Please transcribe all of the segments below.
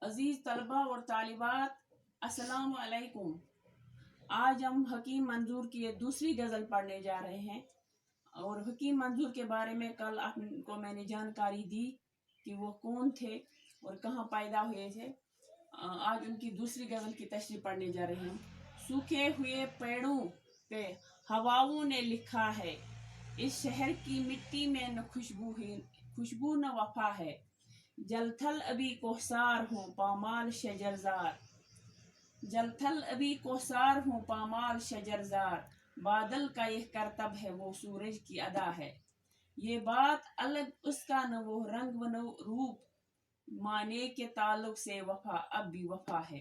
अजीज तलबा और तालिबात, अस्सलाम वालेकुम। आज हम हकीम मंजूर की दूसरी गज़ल पढ़ने जा रहे हैं। और हकीम मंजूर के बारे में कल आपको मैंने जानकारी दी कि वो कौन थे और कहाँ पैदा हुए थे। आज उनकी दूसरी गज़ल की तशरीह पढ़ने जा रहे हैं। सूखे हुए पेड़ों पे हवाओं ने लिखा है, इस शहर की मिट्टी में न खुशबू न वफा है। जलथल अभी कोहसार हूँ पामाल शजरजार, जलथल अभी कोहसार हूँ पामाल शजरजार। बादल का यह करतब है वो सूरज की अदा है। ये बात अलग उसका न वो रंग व न रूप, माने के ताल्लुक से वफा अब भी वफा है।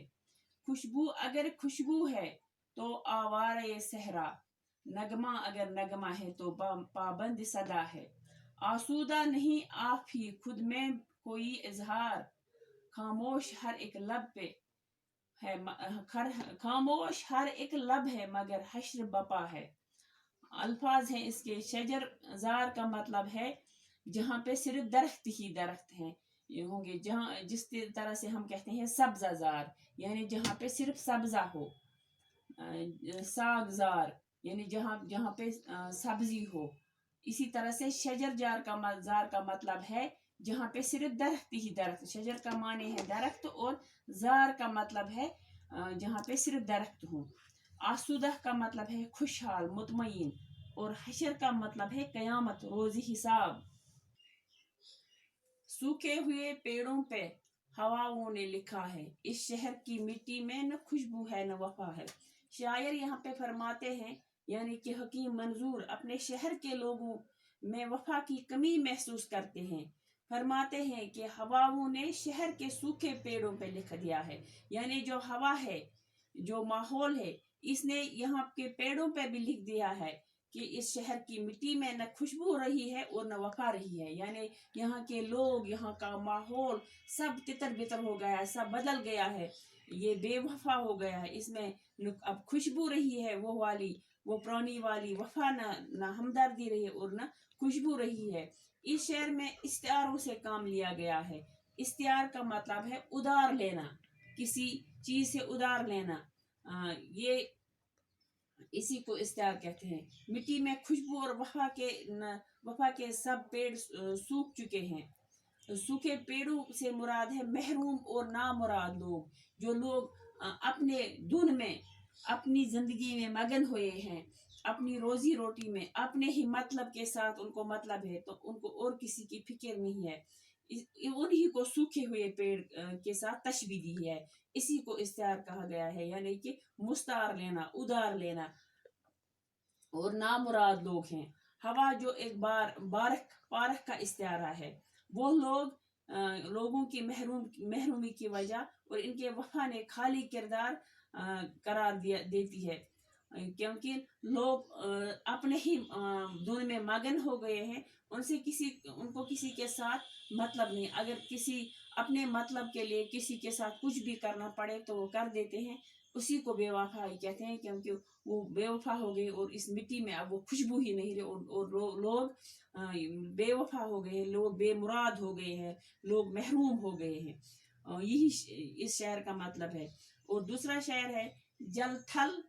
खुशबू अगर खुशबू है तो आवारे सहरा, नगमा अगर नगमा है तो पाबंद सदा है। आसूदा नहीं आप ही खुद में कोई इजहार, खामोश हर एक लब पे है खामोश हर एक लब है मगर हश्र बपा है। अल्फाज हैं इसके। शजर जार का मतलब है जहाँ पे सिर्फ दरख्त ही दरख्त हैं, ये होंगे। जहाँ जिस तरह से हम कहते हैं सब्जा जार, यानी जहाँ पे सिर्फ सब्जा हो। सागजार यानी जहाँ जहाँ पे सब्जी हो। इसी तरह से शजर जार का मतलब है जहाँ पे सिर्फ दरख्त ही दरख्त। शजर का माने है दरख्त और जार का मतलब है जहाँ पे सिर्फ दरख्त हो। आसूदा का मतलब है खुशहाल मुतमईन, और हशर का मतलब है कयामत रोजी हिसाब। सूखे हुए पेड़ों पे हवाओं ने लिखा है, इस शहर की मिट्टी में न खुशबू है न वफा है। शायर यहाँ पे फरमाते हैं, यानी कि हकीम मंजूर अपने शहर के लोगों में वफा की कमी महसूस करते हैं। फरमाते हैं कि हवाओं ने शहर के सूखे पेड़ों पे लिख दिया है, यानी जो हवा है, जो माहौल है, इसने यहाँ के पेड़ों पे भी लिख दिया है कि इस शहर की मिट्टी में न खुशबू रही है और न वफा रही है। यानी यहाँ के लोग, यहाँ का माहौल सब तितर बितर हो गया है, सब बदल गया है, ये बेवफा हो गया है। इसमें अब खुशबू रही है वो वाली, वो पुरानी वाली वफा, न हमदर्दी रही और न खुशबू रही है। इस शहर में इस्तियारों से काम लिया गया है। इस्तियार का मतलब है उधार लेना, किसी चीज से उधार लेना। ये इसी को इस्तियार कहते हैं। मिट्टी में खुशबू और वफा के सब पेड़ सूख चुके हैं। सूखे पेड़ों से मुराद है महरूम और नामुराद लोग, जो लोग अपने धुन में अपनी जिंदगी में मगन हुए हैं, अपनी रोजी रोटी में अपने ही मतलब के साथ उनको मतलब है, तो उनको और किसी की फिक्र नहीं है। उन्हीं को सूखे हुए पेड़ के साथ तशबीह दी है। इसी को इस्तियार कहा गया है, यानी कि मुस्तार लेना, उधार लेना। और नामुराद लोग हैं। हवा जो एक पारख का इस्तियारा है, वो लोगों की महरूमी की वजह और इनके वफा ने खाली किरदार करार देती है, क्योंकि लोग अपने ही धुन में मगन हो गए हैं। उनको किसी के साथ मतलब नहीं। अगर किसी अपने मतलब के लिए किसी के साथ कुछ भी करना पड़े तो वो कर देते हैं, उसी को बेवफाई कहते हैं, क्योंकि वो बेवफा हो गए और इस मिट्टी में अब वो खुशबू ही नहीं रही। और लोग बेवफा हो गए, लोग बेमुराद हो गए हैं, लोग महरूम हो गए हैं। यही इस शेर का मतलब है। और दूसरा शेर है, जल थल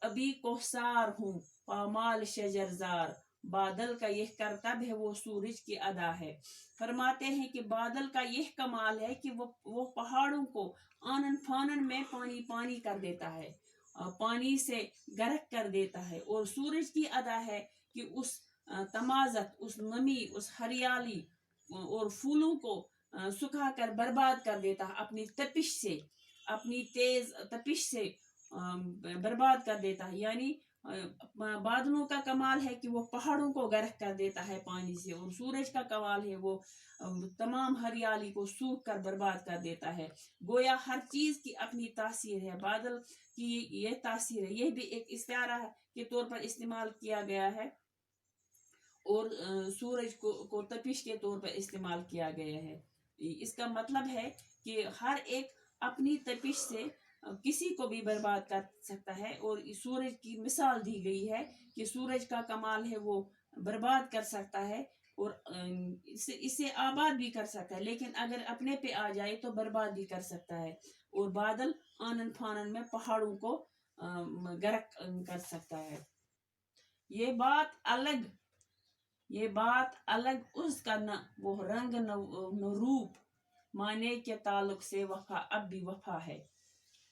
अभी कोहसार हूँ पामाल शजरजार, बादल का यह करतब है वो सूरज की अदा है। फरमाते हैं कि बादल का यह कमाल है कि वो पहाड़ों को आनन फानन में पानी पानी कर देता है, पानी से गर्क कर देता है। और सूरज की अदा है कि उस तमाजत, उस नमी, उस हरियाली और फूलों को सुखाकर बर्बाद कर देता है अपनी तपिश से, अपनी तेज तपिश से बर्बाद कर देता है। यानी बादलों का कमाल है कि वो पहाड़ों को गर्क कर देता है पानी से, और सूरज का कमाल है वो तमाम हरियाली को सूख कर बर्बाद कर देता है। गोया हर चीज की अपनी तासीर है। बादल की ये तासीर है, ये भी एक इस्तिआरा के तौर पर इस्तेमाल किया गया है, और सूरज को तपिश के तौर पर इस्तेमाल किया गया है। इसका मतलब है कि हर एक अपनी तपिश से किसी को भी बर्बाद कर सकता है। और सूरज की मिसाल दी गई है कि सूरज का कमाल है वो बर्बाद कर सकता है اور اسے آباد بھی کر سکتا ہے، لیکن اگر اپنے پہ آ جائے تو برباد بھی کر سکتا ہے، اور بادل آنن فانن میں پہاڑوں کو غرق کر سکتا ہے۔ یہ بات الگ یہ بات الگ اس کا نہ وہ رنگ نہ روپ، معنی کے تعلق سے وفا اب بھی وفا ہے۔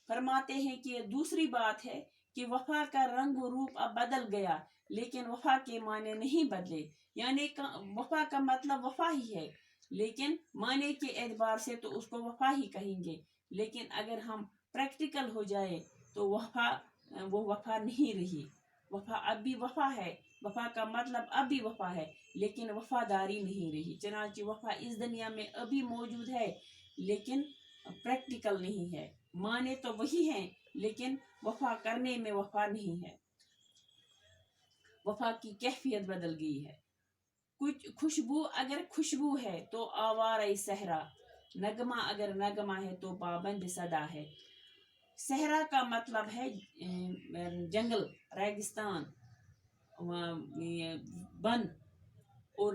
فرماتے ہیں کہ یہ دوسری بات ہے کہ وفا کا رنگ و روپ اب بدل گیا، لیکن وفا کے معنی نہیں بدلے، یعنی وفا کا مطلب وفا ہی ہے، لیکن معنی کے اعتبار سے تو اس کو وفا ہی کہیں گے، لیکن اگر ہم پریکٹیکل ہو جائے تو وہ وفا نہیں رہی۔ وفا اب بھی وفا ہے، وفا کا مطلب اب بھی وفا ہے، لیکن وفاداری نہیں رہی۔ چنانچہ وفا اس دنیا میں ابھی موجود ہے، لیکن پریکٹیکل نہیں ہے۔ معنی تو وہی ہیں، لیکن وفا کرنے میں وفا نہیں ہے۔ وفا کی کیفیت بدل گئی ہے۔ کچھ خوشبو اگر خوشبو ہے تو آوارہ صحرا، نغمہ اگر نغمہ ہے تو پابند صدا ہے۔ صحرا کا مطلب ہے جنگل، ریگستان، بن، اور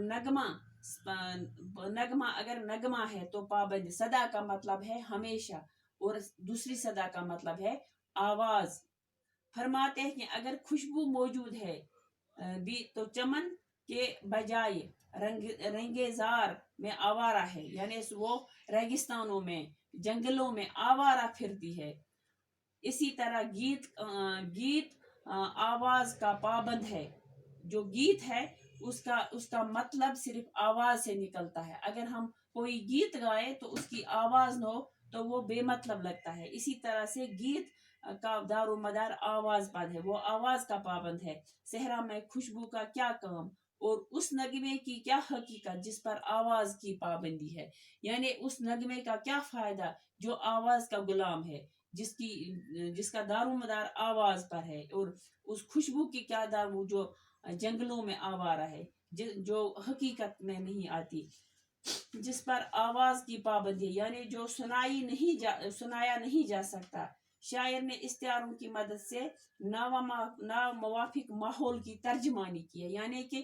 نغمہ اگر نغمہ ہے تو پابند، صدا کا مطلب ہے ہمیشہ، اور دوسری صدا کا مطلب ہے آواز۔ فرماتے ہیں کہ اگر خوشبو موجود ہے بھی تو چمن کے بجائے رنگزار میں آوارہ ہے، یعنی وہ ریگستانوں میں، جنگلوں میں آوارہ پھرتی ہے۔ اسی طرح گیت آواز کا پابند ہے۔ جو گیت ہے اس کا مطلب صرف آواز سے نکلتا ہے۔ اگر ہم کوئی گیت گائے تو اس کی آواز نہ ہو تو وہ بے مطلب لگتا ہے۔ اسی طرح سے گیت کا دار و مدار آواز پر ہے، وہ آواز کا پابند ہے۔ صحرا میں خوشبو کا کیا کام اور اس نغمے کی کیا حقیقت جس پر آواز کی پابندی ہے، یعنی اس نغمے کا کیا فائدہ جو آواز کا غلام ہے، جس کا دار و مدار آواز پر ہے، اور اس خوشبو کی کیا دار وہ جو جنگلوں میں آوارہ ہے، جو حقیقت میں نہیں آتی، جس پر آواز کی پابندی، یعنی جو سنایا نہیں جا سکتا۔ شاعر نے استعاروں کی مدد سے ناموافق ماحول کی ترجمانی کی ہے، یعنی کہ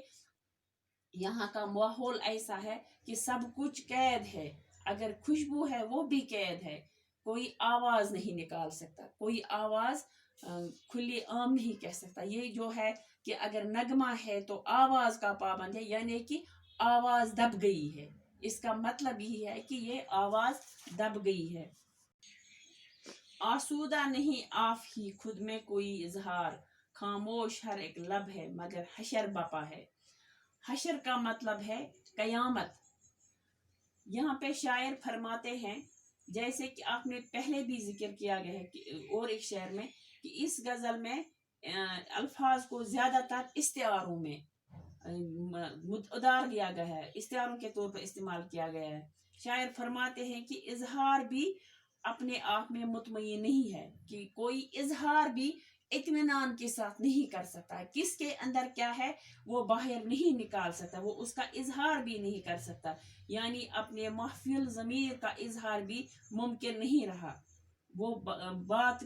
یہاں کا ماحول ایسا ہے کہ سب کچھ قید ہے، اگر خوشبو ہے وہ بھی قید ہے، کوئی آواز نہیں نکال سکتا، کوئی آواز کھلی عام نہیں کہہ سکتا۔ یہ جو ہے کہ اگر نغمہ ہے تو آواز کا پابند ہے، یعنی کہ آواز دب گئی ہے، اس کا مطلب یہی ہے کہ یہ آواز دب گئی ہے۔ آسودہ نہیں آف ہی خود میں کوئی اظہار، خاموش ہر ایک لب ہے مگر حشر بپا ہے۔ حشر کا مطلب ہے قیامت۔ یہاں پہ شاعر فرماتے ہیں، جیسے کہ آپ نے پہلے بھی ذکر کیا گیا ہے اور ایک شعر میں، کہ اس غزل میں الفاظ کو زیادہ تر استعاروں میں ادار لیا گیا ہے، استعاروں کے طور پر استعمال کیا گیا ہے۔ شاعر فرماتے ہیں کہ اظہار بھی اپنے آپ میں مطمئن نہیں ہے، کہ کوئی اظہار بھی اطمینان کے ساتھ نہیں کر سکتا، کس کے اندر کیا ہے وہ باہر نہیں نکال سکتا، وہ اس کا اظہار بھی نہیں کر سکتا، یعنی اپنے محفل ضمیر کا اظہار بھی ممکن نہیں رہا۔ وہ بات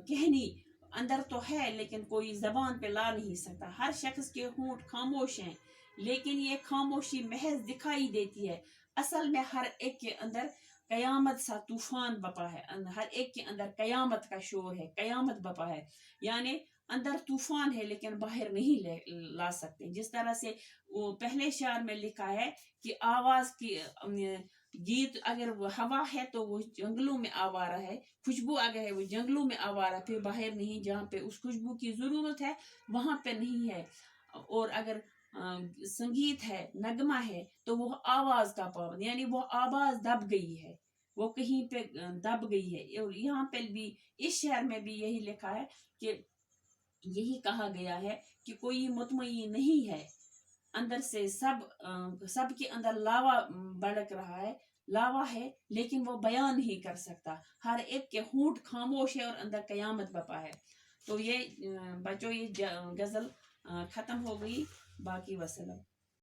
کہنی اندر تو ہے لیکن کوئی زبان پہ لا نہیں سکتا۔ ہر شخص کے ہونٹ خاموش ہیں، لیکن یہ خاموشی محض دکھائی دیتی ہے، اصل میں ہر ایک کے اندر قیامت سا طوفان بپا ہے، ہر ایک کے اندر قیامت کا شور ہے، قیامت بپا ہے، یعنی اندر طوفان ہے لیکن باہر نہیں لا سکتے۔ جس طرح سے پہلے شعر میں لکھا ہے کہ آواز کی گیت اگر وہ ہوا ہے تو وہ جنگلوں میں آوارہ ہے، خوشبو اگر ہے وہ جنگلوں میں آوارہ، پھر باہر نہیں، جہاں پہ اس خوشبو کی ضرورت ہے وہاں پہ نہیں ہے۔ اور اگر سنگیت ہے، نغمہ ہے، تو وہ آواز کا پابند، یعنی وہ آواز دب گئی ہے، وہ کہیں پہ دب گئی ہے۔ اور یہاں پہ بھی اس شعر میں بھی یہی لکھا ہے کہ یہی کہا گیا ہے کہ کوئی مطمئن نہیں ہے، اندر سے سب کے اندر لاوا بڑک رہا ہے، لاوا ہے لیکن وہ بیان نہیں کر سکتا، ہر ایک کے ہونٹ خاموش ہے اور اندر قیامت بپا ہے۔ تو یہ بچوں یہ غزل ختم ہو گئی، باقی وسلم۔